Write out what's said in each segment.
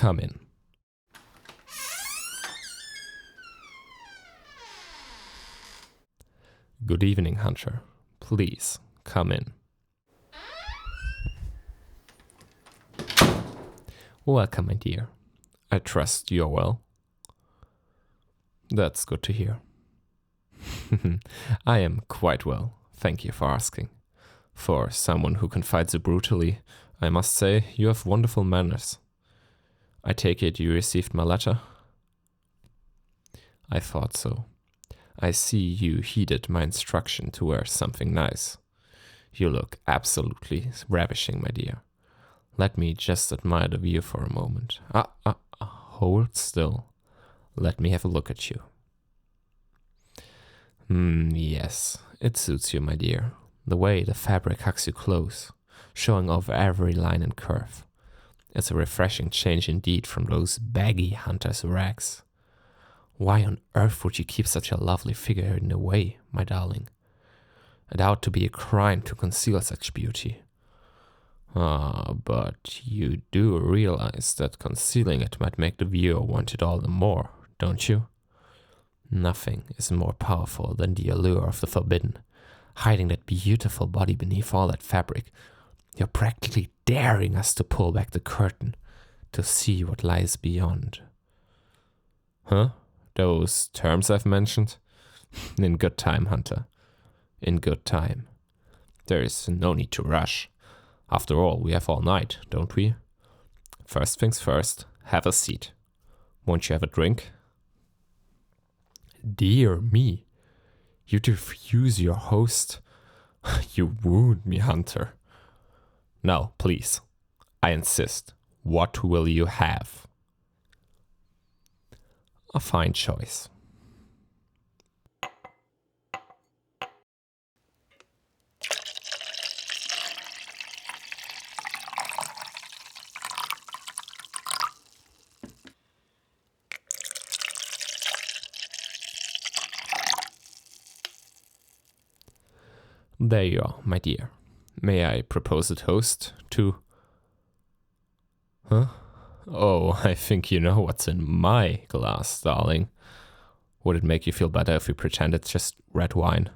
come in. Good evening, Hunter. Please, come in. Welcome, my dear. I trust you're well. That's good to hear. I am quite well, thank you for asking. For someone who confides so brutally, I must say you have wonderful manners. I take it you received my letter? I thought so. I see you heeded my instruction to wear something nice. You look absolutely ravishing, my dear. Let me just admire the view for a moment. Hold still. Let me have a look at you. Yes, it suits you, my dear. The way the fabric hugs you close, showing off every line and curve. It's a refreshing change indeed from those baggy hunter's rags. Why on earth would you keep such a lovely figure hidden away, my darling? It ought to be a crime to conceal such beauty. But you do realize that concealing it might make the viewer want it all the more, don't you? Nothing is more powerful than the allure of the forbidden. Hiding that beautiful body beneath all that fabric, you're practically daring us to pull back the curtain to see what lies beyond. Huh? Those terms I've mentioned? In good time, Hunter. In good time. There is no need to rush. After all, we have all night, don't we? First things first, have a seat. Won't you have a drink? Dear me, you refuse your host? You wound me, Hunter. Now, please, I insist. What will you have? A fine choice. There you are, my dear. May I propose a toast to... Huh? Oh, I think you know what's in my glass, darling. Would it make you feel better if we pretend it's just red wine?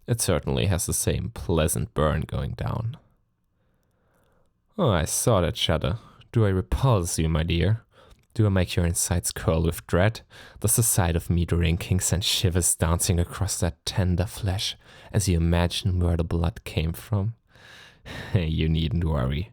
It certainly has the same pleasant burn going down. Oh, I saw that shudder. Do I repulse you, my dear? Do I make your insides curl with dread? Does the sight of me drinking send shivers dancing across that tender flesh as you imagine where the blood came from? You needn't worry.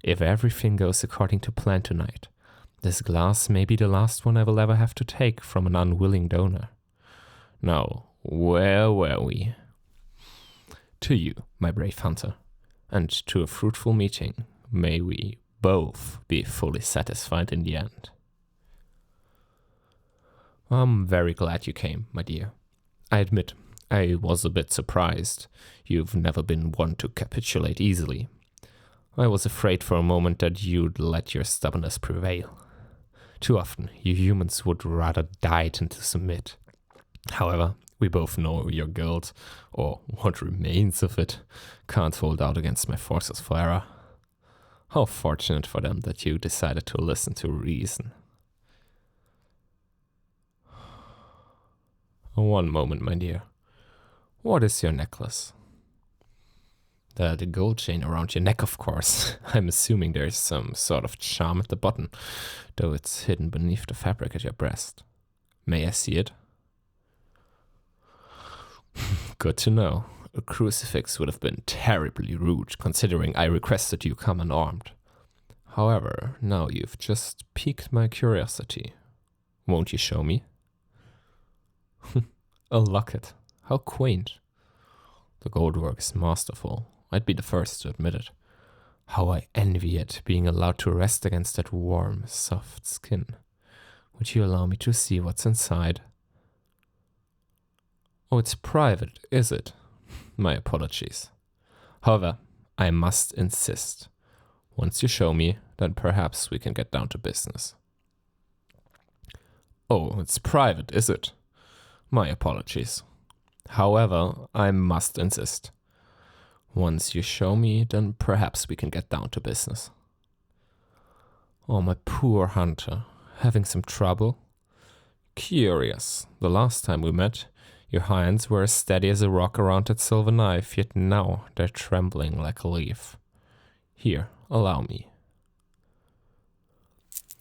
If everything goes according to plan tonight, this glass may be the last one I will ever have to take from an unwilling donor. Now, where were we? To you, my brave hunter, and to a fruitful meeting, may we both be fully satisfied in the end. I'm very glad you came, my dear. I admit, I was a bit surprised. You've never been one to capitulate easily. I was afraid for a moment that you'd let your stubbornness prevail. Too often, you humans would rather die than to submit. However, we both know your guilt, or what remains of it, can't hold out against my forces for error. How fortunate for them that you decided to listen to reason. One moment, my dear. What is your necklace? The gold chain around your neck, of course. I'm assuming there is some sort of charm at the bottom, though it's hidden beneath the fabric at your breast. May I see it? Good to know. A crucifix would have been terribly rude, considering I requested you come unarmed. However, now you've just piqued my curiosity. Won't you show me? A locket. How quaint. The goldwork is masterful. I'd be the first to admit it. How I envy it, being allowed to rest against that warm, soft skin. Would you allow me to see what's inside? Oh, it's private, is it? My apologies. However, I must insist. Once you show me, then perhaps we can get down to business. Oh, it's private, is it? My apologies. However, I must insist. Once you show me, then perhaps we can get down to business. Oh, my poor hunter. Having some trouble? Curious. The last time we met, your hands were as steady as a rock around that silver knife, yet now they're trembling like a leaf. Here, allow me.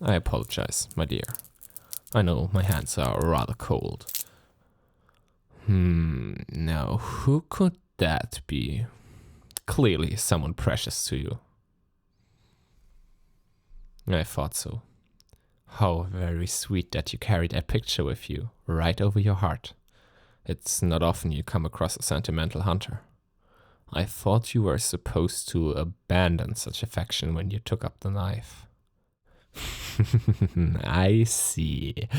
I apologize, my dear. I know my hands are rather cold. Now who could that be? Clearly someone precious to you. I thought so. How very sweet that you carried that picture with you, right over your heart. It's not often you come across a sentimental hunter. I thought you were supposed to abandon such affection when you took up the knife. I see.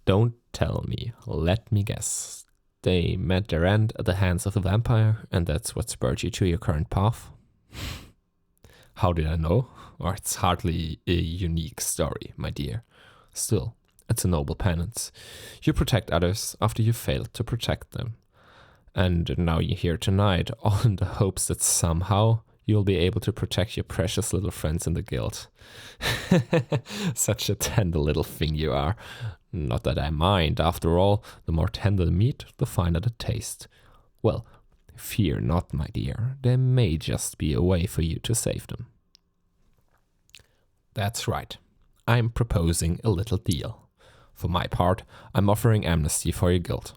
Don't tell me. Let me guess. They met their end at the hands of the vampire, and that's what spurred you to your current path? How did I know? Or it's hardly a unique story, my dear. Still, it's a noble penance. You protect others after you failed to protect them. And now you're here tonight, all in the hopes that somehow you'll be able to protect your precious little friends in the guild. Such a tender little thing you are. Not that I mind. After all, the more tender the meat, the finer the taste. Well, fear not, my dear. There may just be a way for you to save them. That's right. I'm proposing a little deal. For my part, I'm offering amnesty for your guild.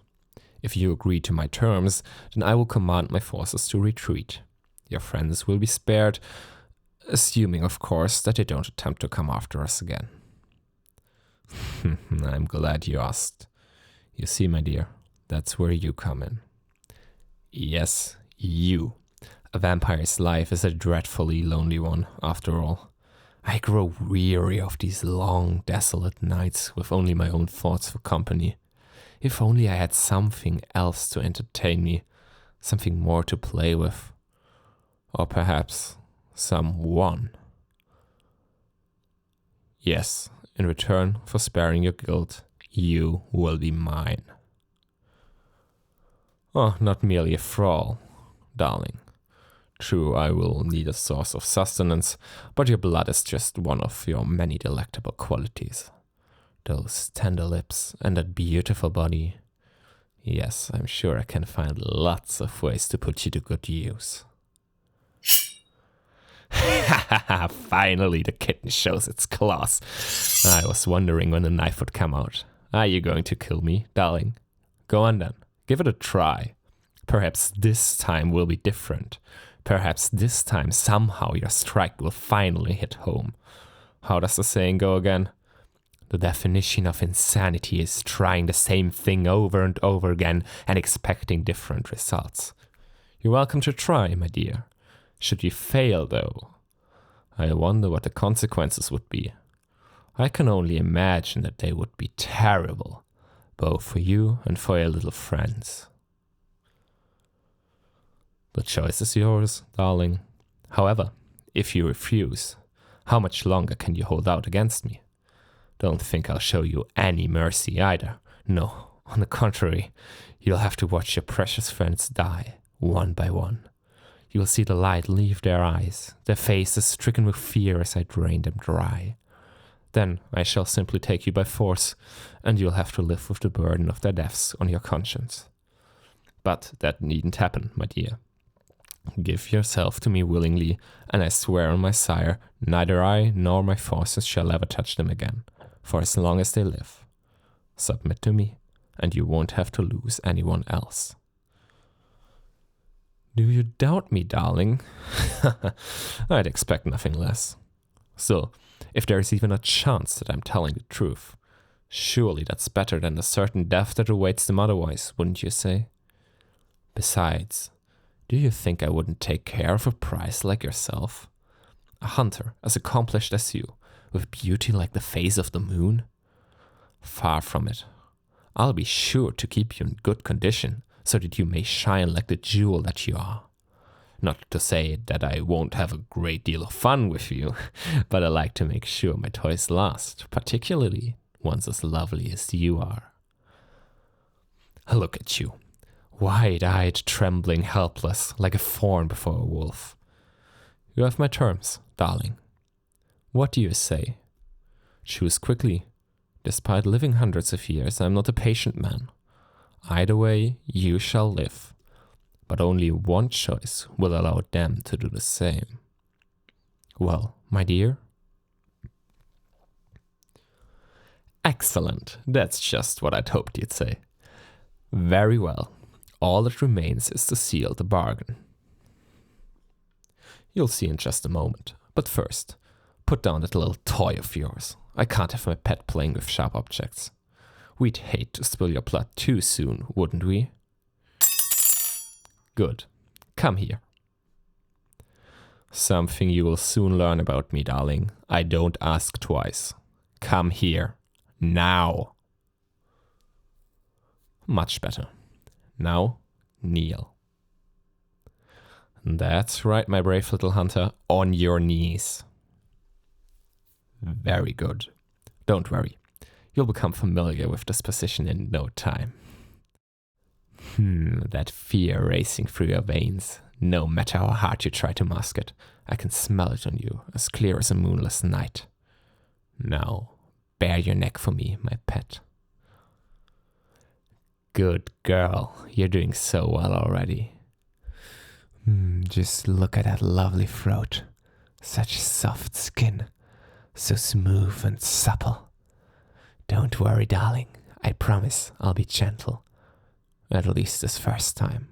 If you agree to my terms, then I will command my forces to retreat. Your friends will be spared, assuming, of course, that they don't attempt to come after us again. I'm glad you asked. You see, my dear, that's where you come in. Yes, you. A vampire's life is a dreadfully lonely one, after all. I grow weary of these long, desolate nights with only my own thoughts for company. If only I had something else to entertain me, something more to play with. Or perhaps someone. Yes, in return for sparing your guild, you will be mine. Oh, not merely a thrall, darling. True, I will need a source of sustenance, but your blood is just one of your many delectable qualities. Those tender lips and that beautiful body. Yes, I'm sure I can find lots of ways to put you to good use. Finally, the kitten shows its claws. I was wondering when the knife would come out. Are you going to kill me, darling? Go on then, give it a try. Perhaps this time will be different. Perhaps this time somehow your strike will finally hit home. How does the saying go again? The definition of insanity is trying the same thing over and over again and expecting different results. You're welcome to try, my dear. Should you fail, though, I wonder what the consequences would be. I can only imagine that they would be terrible, both for you and for your little friends. The choice is yours, darling. However, if you refuse, how much longer can you hold out against me? Don't think I'll show you any mercy either. No, on the contrary, you'll have to watch your precious friends die, one by one. You will see the light leave their eyes, their faces stricken with fear as I drain them dry. Then I shall simply take you by force, and you'll have to live with the burden of their deaths on your conscience. But that needn't happen, my dear. Give yourself to me willingly, and I swear on my sire, neither I nor my forces shall ever touch them again, for as long as they live. Submit to me, and you won't have to lose anyone else. Do you doubt me, darling? I'd expect nothing less. Still, if there is even a chance that I'm telling the truth, surely that's better than the certain death that awaits them otherwise, wouldn't you say? Besides, do you think I wouldn't take care of a prize like yourself? A hunter as accomplished as you, with beauty like the face of the moon? Far from it. I'll be sure to keep you in good condition, so that you may shine like the jewel that you are. Not to say that I won't have a great deal of fun with you, but I like to make sure my toys last, particularly ones as lovely as you are. Look at you, wide-eyed, trembling, helpless, like a fawn before a wolf. You have my terms, darling. What do you say? Choose quickly. Despite living hundreds of years, I'm not a patient man. Either way, you shall live. But only one choice will allow them to do the same. Well, my dear? Excellent. That's just what I'd hoped you'd say. Very well. All that remains is to seal the bargain. You'll see in just a moment. But first, put down that little toy of yours. I can't have my pet playing with sharp objects. We'd hate to spill your blood too soon, wouldn't we? Good. Come here. Something you will soon learn about me, darling. I don't ask twice. Come here. Now. Much better. Now, kneel. That's right, my brave little hunter. On your knees. Very good. Don't worry. You'll become familiar with this position in no time. That fear racing through your veins. No matter how hard you try to mask it, I can smell it on you, as clear as a moonless night. Now, bare your neck for me, my pet. Good girl. You're doing so well already. Just look at that lovely throat. Such soft skin. So smooth and supple. Don't worry, darling. I promise I'll be gentle. At least this first time.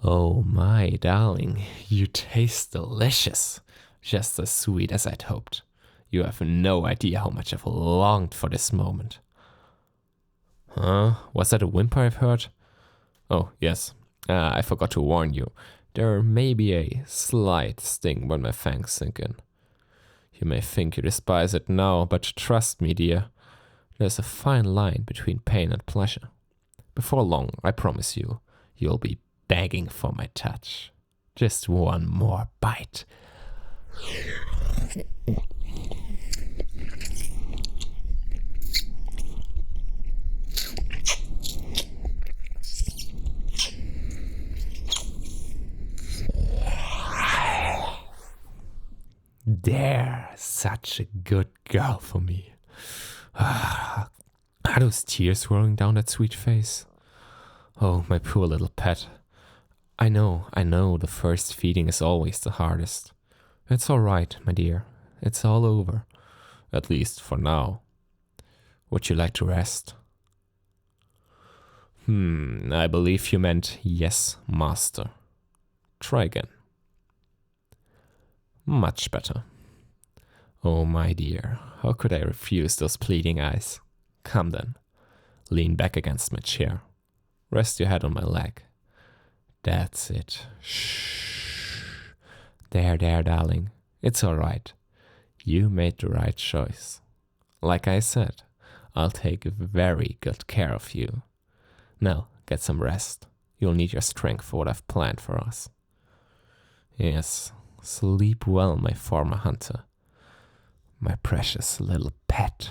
Oh my darling, you taste delicious. Just as sweet as I'd hoped. You have no idea how much I've longed for this moment. Huh? Was that a whimper I've heard? Oh, yes. I forgot to warn you. There may be a slight sting when my fangs sink in. You may think you despise it now, but trust me, dear. There's a fine line between pain and pleasure. Before long, I promise you, you'll be begging for my touch. Just one more bite. There, such a good girl for me. Are those tears rolling down that sweet face? Oh, my poor little pet. I know, the first feeding is always the hardest. It's all right, my dear. It's all over. At least for now. Would you like to rest? I believe you meant yes, master. Try again. Much better. Oh, my dear, how could I refuse those pleading eyes? Come then. Lean back against my chair. Rest your head on my leg. That's it. Shh. There, darling. It's all right. You made the right choice. Like I said, I'll take very good care of you. Now, get some rest. You'll need your strength for what I've planned for us. Yes, sleep well, my former hunter. My precious little pet.